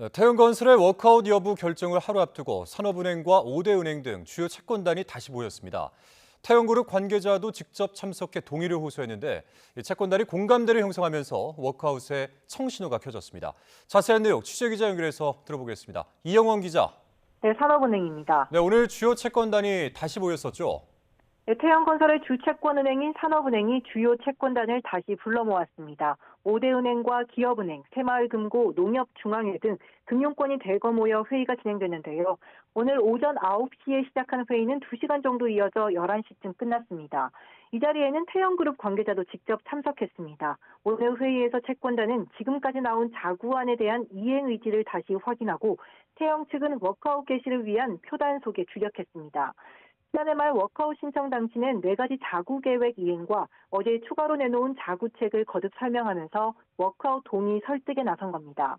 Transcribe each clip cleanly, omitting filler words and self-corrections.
네, 태형건설의 워크아웃 여부 결정을 하루 앞두고 산업은행과 5대 은행 등 주요 채권단이 다시 모였습니다. 태형그룹 관계자도 직접 참석해 동의를 호소했는데 이 채권단이 공감대를 형성하면서 워크아웃의 청신호가 켜졌습니다. 자세한 내용 취재기자 연결해서 들어보겠습니다. 이영원 기자. 네, 산업은행입니다. 네, 오늘 주요 채권단이 다시 모였었죠. 네, 태형건설의 주채권은행인 산업은행이 주요 채권단을 다시 불러 모았습니다. 5대 은행과 기업은행, 새마을금고, 농협중앙회 등 금융권이 대거 모여 회의가 진행됐는데요. 오늘 오전 9시에 시작한 회의는 2시간 정도 이어져 11시쯤 끝났습니다. 이 자리에는 태형그룹 관계자도 직접 참석했습니다. 오늘 회의에서 채권단은 지금까지 나온 자구안에 대한 이행 의지를 다시 확인하고 태형 측은 워크아웃 개시를 위한 표단 속에 주력했습니다. 지난해 말 워크아웃 신청 당시는 4가지 자구 계획 이행과 어제 추가로 내놓은 자구책을 거듭 설명하면서 워크아웃 동의 설득에 나선 겁니다.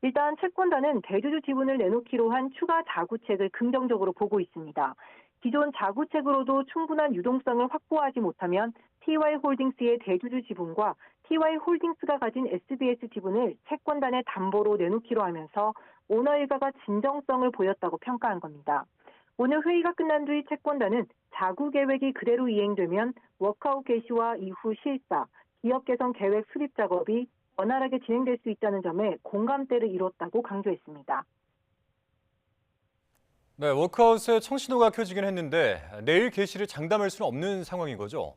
일단 채권단은 대주주 지분을 내놓기로 한 추가 자구책을 긍정적으로 보고 있습니다. 기존 자구책으로도 충분한 유동성을 확보하지 못하면 TY홀딩스의 대주주 지분과 TY홀딩스가 가진 SBS 지분을 채권단의 담보로 내놓기로 하면서 오너 일가가 진정성을 보였다고 평가한 겁니다. 오늘 회의가 끝난 뒤 채권단은 자구 계획이 그대로 이행되면 워크아웃 개시와 이후 실사, 기업 개선 계획 수립 작업이 원활하게 진행될 수 있다는 점에 공감대를 이뤘다고 강조했습니다. 네, 워크아웃의 청신호가 켜지긴 했는데 내일 개시를 장담할 수는 없는 상황인 거죠.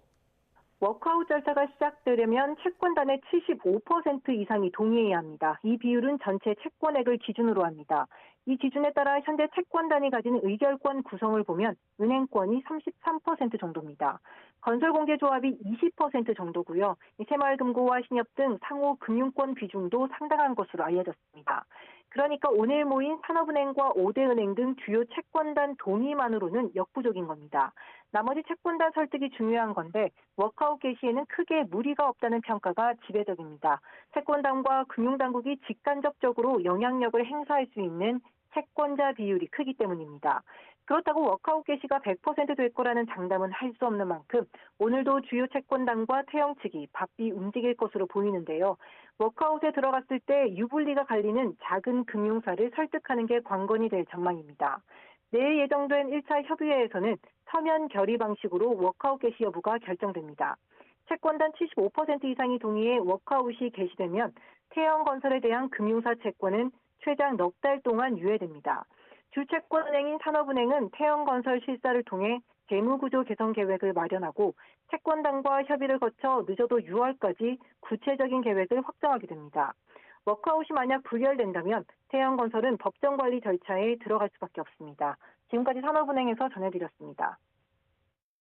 워크아웃 절차가 시작되려면 채권단의 75% 이상이 동의해야 합니다. 이 비율은 전체 채권액을 기준으로 합니다. 이 기준에 따라 현재 채권단이 가진 의결권 구성을 보면 은행권이 33% 정도입니다. 건설공제조합이 20% 정도고요. 새마을금고와 신협 등 상호 금융권 비중도 상당한 것으로 알려졌습니다. 그러니까 오늘 모인 산업은행과 5대 은행 등 주요 채권단 동의만으로는 역부족인 겁니다. 나머지 채권단 설득이 중요한 건데 워크아웃 개시에는 크게 무리가 없다는 평가가 지배적입니다. 채권단과 금융당국이 직간접적으로 영향력을 행사할 수 있는 채권자 비율이 크기 때문입니다. 그렇다고 워크아웃 개시가 100%될 거라는 장담은 할 수 없는 만큼 오늘도 주요 채권단과 태형 측이 바삐 움직일 것으로 보이는데요. 워크아웃에 들어갔을 때 유불리가 갈리는 작은 금융사를 설득하는 게 관건이 될 전망입니다. 내일 예정된 1차 협의회에서는 서면 결의 방식으로 워크아웃 개시 여부가 결정됩니다. 채권단 75% 이상이 동의해 워크아웃이 개시되면 태형건설에 대한 금융사 채권은 최장 넉 달 동안 유예됩니다. 주채권은행인 산업은행은 태형건설 실사를 통해 재무구조 개선 계획을 마련하고 채권단과 협의를 거쳐 늦어도 6월까지 구체적인 계획을 확정하게 됩니다. 워크아웃이 만약 부결된다면 태형건설은 법정관리 절차에 들어갈 수밖에 없습니다. 지금까지 산업은행에서 전해드렸습니다.